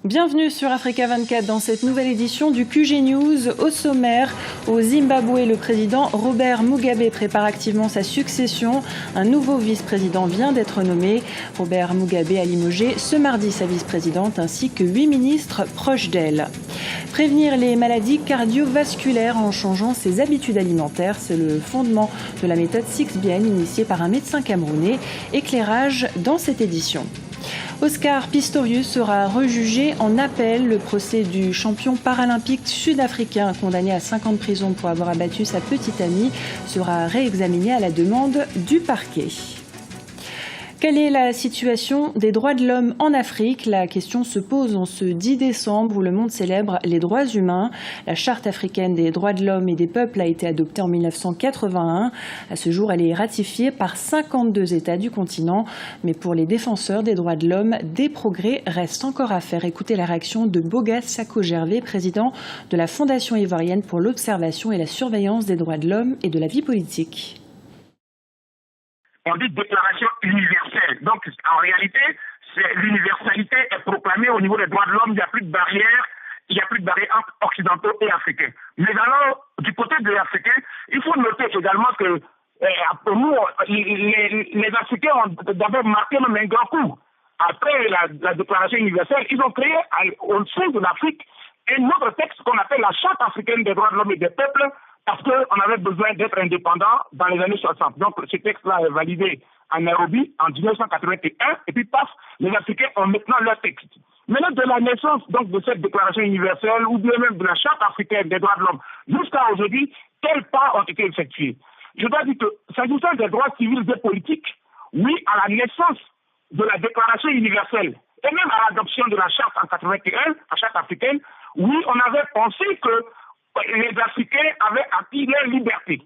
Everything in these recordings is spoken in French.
Bienvenue sur Africa 24 dans cette nouvelle édition du QG News. Au sommaire, au Zimbabwe, le président Robert Mugabe prépare activement sa succession. Un nouveau vice-président vient d'être nommé. Robert Mugabe a limogé ce mardi sa vice-présidente ainsi que 8 ministres proches d'elle. Prévenir les maladies cardiovasculaires en changeant ses habitudes alimentaires, c'est le fondement de la méthode 6BN initiée par un médecin camerounais. Éclairage dans cette édition. Oscar Pistorius sera rejugé en appel. Le procès du champion paralympique sud-africain condamné à 5 ans de prison pour avoir abattu sa petite amie sera réexaminé à la demande du parquet. Quelle est la situation des droits de l'homme en Afrique? La question se pose en ce 10 décembre où le monde célèbre les droits humains. La Charte africaine des droits de l'homme et des peuples a été adoptée en 1981. À ce jour, elle est ratifiée par 52 États du continent. Mais pour les défenseurs des droits de l'homme, des progrès restent encore à faire. Écoutez la réaction de Bogas Sako-Gervais, président de la Fondation ivoirienne pour l'observation et la surveillance des droits de l'homme et de la vie politique. On dit déclaration universelle. Donc, en réalité, l'universalité est proclamée au niveau des droits de l'homme. Il n'y a plus de barrières. Il n'y a plus de barrières entre occidentaux et africains. Mais alors, du côté des Africains, il faut noter également que pour nous, les Africains ont d'abord marqué même un grand coup. Après la déclaration universelle, ils ont créé au sein de l'Afrique un autre texte qu'on appelle la Charte africaine des droits de l'homme et des peuples, parce qu'on avait besoin d'être indépendant dans les années 60. Donc, ce texte-là est validé à Nairobi en 1981, et puis paf, les Africains ont maintenant leur texte. Maintenant, de la naissance donc, de cette déclaration universelle, ou bien même de la Charte africaine des droits de l'homme, jusqu'à aujourd'hui, quels pas ont été effectués? Je dois dire que, s'agissant des droits civils et politiques, oui, à la naissance de la déclaration universelle, et même à l'adoption de la Charte en 81, la Charte africaine, oui, on avait pensé que les Africains avaient acquis leur liberté,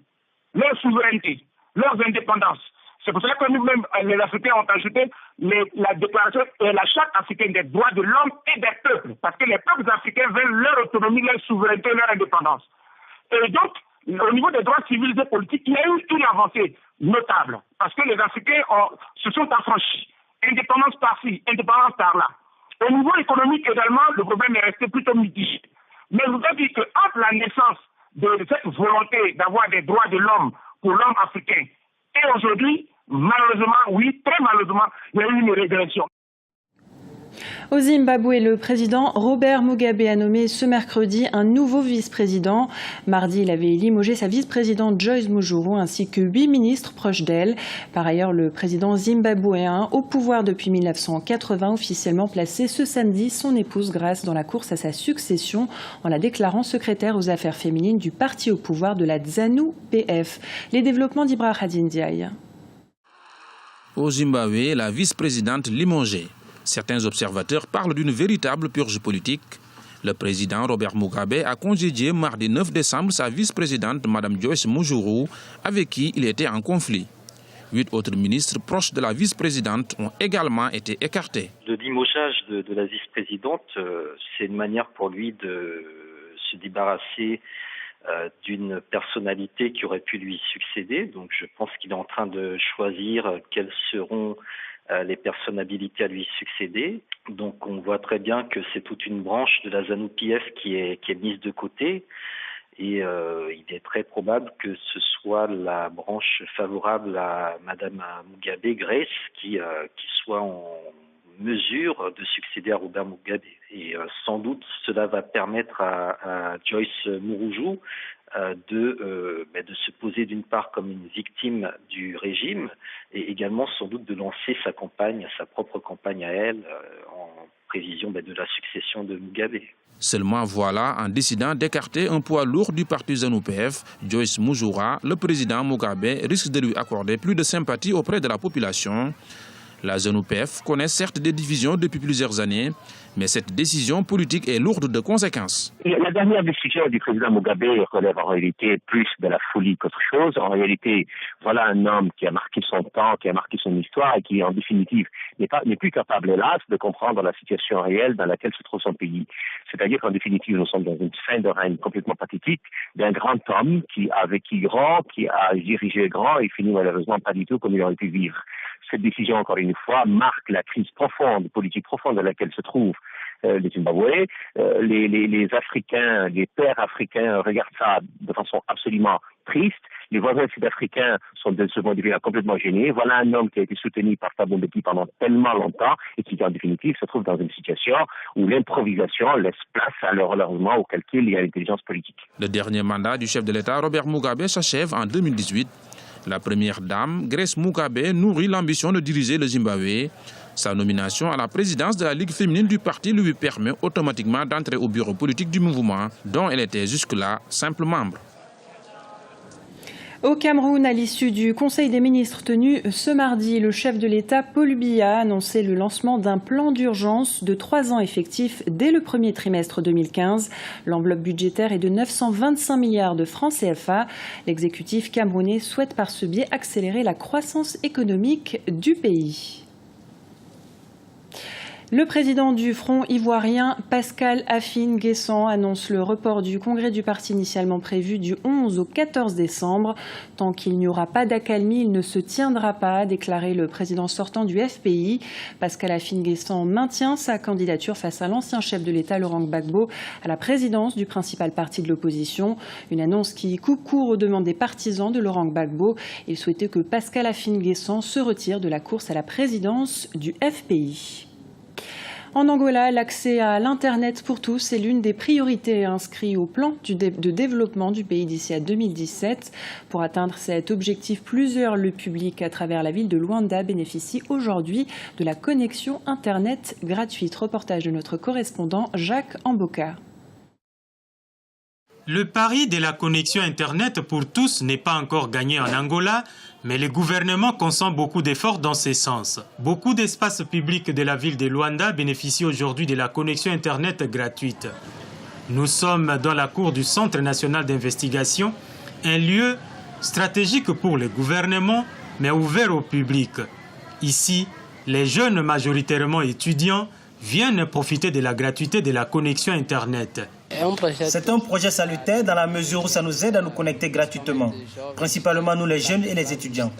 leur souveraineté, leurs indépendances. C'est pour cela que nous-mêmes, les Africains, ont ajouté la déclaration et la Charte africaine des droits de l'homme et des peuples, parce que les peuples africains veulent leur autonomie, leur souveraineté, leur indépendance. Et donc, au niveau des droits civils et politiques, il y a eu une avancée notable, parce que les Africains se sont affranchis. Indépendance par-ci, indépendance par-là. Au niveau économique également, le problème est resté plutôt mitigé. Mais je voudrais dire qu'entre la naissance de cette volonté d'avoir des droits de l'homme pour l'homme africain et aujourd'hui, malheureusement, oui, très malheureusement, il y a eu une régression. Au Zimbabwe, le président Robert Mugabe a nommé ce mercredi un nouveau vice-président. Mardi, il avait limogé sa vice-présidente Joyce Mujuru ainsi que 8 ministres proches d'elle. Par ailleurs, le président zimbabwéen, au pouvoir depuis 1980, officiellement placé ce samedi son épouse Grace dans la course à sa succession en la déclarant secrétaire aux affaires féminines du parti au pouvoir de la ZANU-PF. Les développements d'Ibra Ndiaye. Au Zimbabwe, la vice-présidente limogée. Certains observateurs parlent d'une véritable purge politique. Le président Robert Mugabe a congédié mardi 9 décembre sa vice-présidente Mme Joyce Mujuru, avec qui il était en conflit. 8 autres ministres proches de la vice-présidente ont également été écartés. Le limogeage de la vice-présidente, c'est une manière pour lui de se débarrasser d'une personnalité qui aurait pu lui succéder. Donc je pense qu'il est en train de choisir quelles seront les personnes habilitées à lui succéder. Donc on voit très bien que c'est toute une branche de la ZANU-PF qui est mise de côté. Et il est très probable que ce soit la branche favorable à Mme Mugabe, Grace, qui soit en mesure de succéder à Robert Mugabe. Et sans doute, cela va permettre à Joyce Mujuru de se poser d'une part comme une victime du régime et également sans doute de lancer sa propre campagne à elle en prévision de la succession de Mugabe. Seulement voilà, en décidant d'écarter un poids lourd du parti ZANU-PF, Joyce Mujuru, le président Mugabe risque de lui accorder plus de sympathie auprès de la population. La ZANU-PF connaît certes des divisions depuis plusieurs années, mais cette décision politique est lourde de conséquences. La dernière décision du président Mugabe relève en réalité plus de la folie qu'autre chose. En réalité, voilà un homme qui a marqué son temps, qui a marqué son histoire et qui, en définitive, n'est plus capable, hélas, de comprendre la situation réelle dans laquelle se trouve son pays. C'est-à-dire qu'en définitive, nous sommes dans une fin de règne complètement pathétique d'un grand homme qui a vécu grand, qui a dirigé grand et finit malheureusement pas du tout comme il aurait pu vivre. Cette décision, encore une fois, marque la crise profonde, politique profonde dans laquelle se trouve le Zimbabwe. Les Africains, les pères africains regardent ça de façon absolument triste. Les voisins sud-africains sont de ce point de vue complètement gênés. Voilà un homme qui a été soutenu par Thabo Mbeki pendant tellement longtemps et qui, en définitive, se trouve dans une situation où l'improvisation laisse place, malheureusement, au calcul et à l'intelligence politique. Le dernier mandat du chef de l'État, Robert Mugabe, s'achève en 2018. La première dame, Grace Mugabe, nourrit l'ambition de diriger le Zimbabwe. Sa nomination à la présidence de la Ligue féminine du parti lui permet automatiquement d'entrer au bureau politique du mouvement, dont elle était jusque-là simple membre. Au Cameroun, à l'issue du Conseil des ministres tenu ce mardi, le chef de l'État, Paul Biya, a annoncé le lancement d'un plan d'urgence de 3 ans effectif dès le premier trimestre 2015. L'enveloppe budgétaire est de 925 milliards de francs CFA. L'exécutif camerounais souhaite par ce biais accélérer la croissance économique du pays. Le président du Front ivoirien, Pascal Afine-Guessan, annonce le report du congrès du parti initialement prévu du 11 au 14 décembre. Tant qu'il n'y aura pas d'accalmie, il ne se tiendra pas, a déclaré le président sortant du FPI. Pascal Afine-Guessan maintient sa candidature face à l'ancien chef de l'État, Laurent Gbagbo, à la présidence du principal parti de l'opposition. Une annonce qui coupe court aux demandes des partisans de Laurent Gbagbo. Il souhaitait que Pascal Afine-Guessan se retire de la course à la présidence du FPI. En Angola, l'accès à l'Internet pour tous est l'une des priorités inscrites au plan de développement du pays d'ici à 2017. Pour atteindre cet objectif, plusieurs lieux publics à travers la ville de Luanda bénéficient aujourd'hui de la connexion Internet gratuite. Reportage de notre correspondant Jacques Amboka. Le pari de la connexion Internet pour tous n'est pas encore gagné en Angola, mais le gouvernement consent beaucoup d'efforts dans ce sens. Beaucoup d'espaces publics de la ville de Luanda bénéficient aujourd'hui de la connexion Internet gratuite. Nous sommes dans la cour du Centre national d'investigation, un lieu stratégique pour le gouvernement, mais ouvert au public. Ici, les jeunes majoritairement étudiants viennent profiter de la gratuité de la connexion Internet. C'est un projet salutaire dans la mesure où ça nous aide à nous connecter gratuitement, principalement nous les jeunes et les étudiants.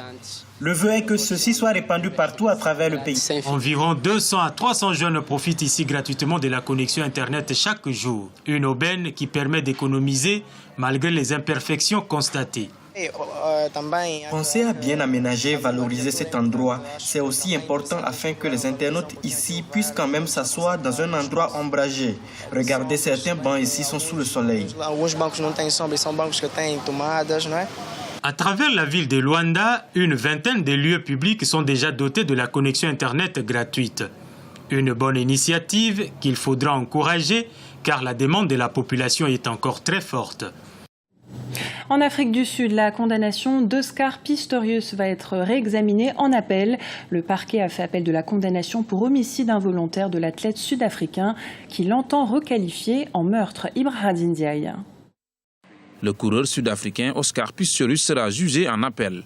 Le vœu est que ceci soit répandu partout à travers le pays. Environ 200 à 300 jeunes profitent ici gratuitement de la connexion Internet chaque jour. Une aubaine qui permet d'économiser malgré les imperfections constatées. Penser à bien aménager et valoriser cet endroit, c'est aussi important afin que les internautes ici puissent quand même s'asseoir dans un endroit ombragé. Regardez, certains bancs ici sont sous le soleil. À travers la ville de Luanda, une vingtaine de lieux publics sont déjà dotés de la connexion Internet gratuite. Une bonne initiative qu'il faudra encourager car la demande de la population est encore très forte. En Afrique du Sud, la condamnation d'Oscar Pistorius va être réexaminée en appel. Le parquet a fait appel de la condamnation pour homicide involontaire de l'athlète sud-africain qu'il entend requalifier en meurtre. Ibrahim Ndiaye. Le coureur sud-africain Oscar Pistorius sera jugé en appel.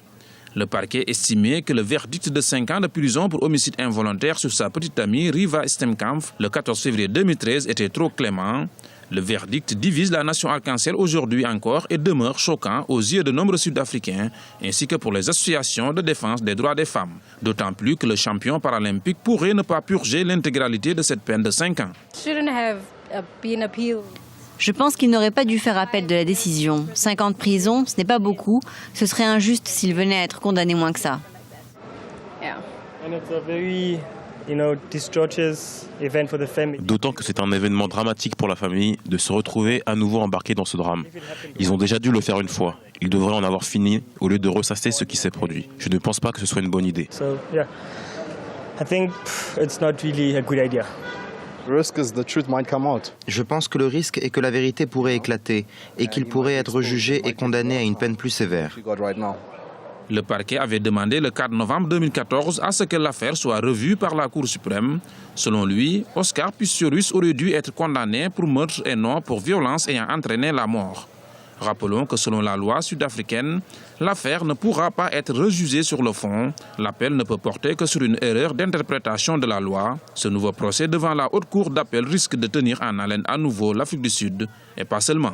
Le parquet estimait que le verdict de 5 ans de prison pour homicide involontaire sur sa petite amie Riva Stemkamp le 14 février 2013 était trop clément. Le verdict divise la nation arc-en-ciel aujourd'hui encore et demeure choquant aux yeux de nombreux Sud-Africains ainsi que pour les associations de défense des droits des femmes. D'autant plus que le champion paralympique pourrait ne pas purger l'intégralité de cette peine de 5 ans. Je pense qu'il n'aurait pas dû faire appel de la décision. 5 ans de prison, ce n'est pas beaucoup. Ce serait injuste s'il venait à être condamné moins que ça. D'autant que c'est un événement dramatique pour la famille de se retrouver à nouveau embarqué dans ce drame. Ils ont déjà dû le faire une fois. Ils devraient en avoir fini au lieu de ressasser ce qui s'est produit. Je ne pense pas que ce soit une bonne idée. Je pense que le risque est que la vérité pourrait éclater et qu'il pourrait être jugé et condamné à une peine plus sévère. Le parquet avait demandé le 4 novembre 2014 à ce que l'affaire soit revue par la Cour suprême. Selon lui, Oscar Pistorius aurait dû être condamné pour meurtre et non pour violence ayant entraîné la mort. Rappelons que selon la loi sud-africaine, l'affaire ne pourra pas être rejugée sur le fond. L'appel ne peut porter que sur une erreur d'interprétation de la loi. Ce nouveau procès devant la haute cour d'appel risque de tenir en haleine à nouveau l'Afrique du Sud, et pas seulement.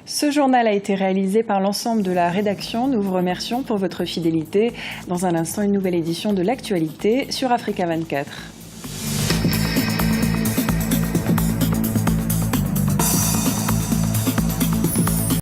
Ce journal a été réalisé par l'ensemble de la rédaction. Nous vous remercions pour votre fidélité. Dans un instant, une nouvelle édition de l'actualité sur Africa 24.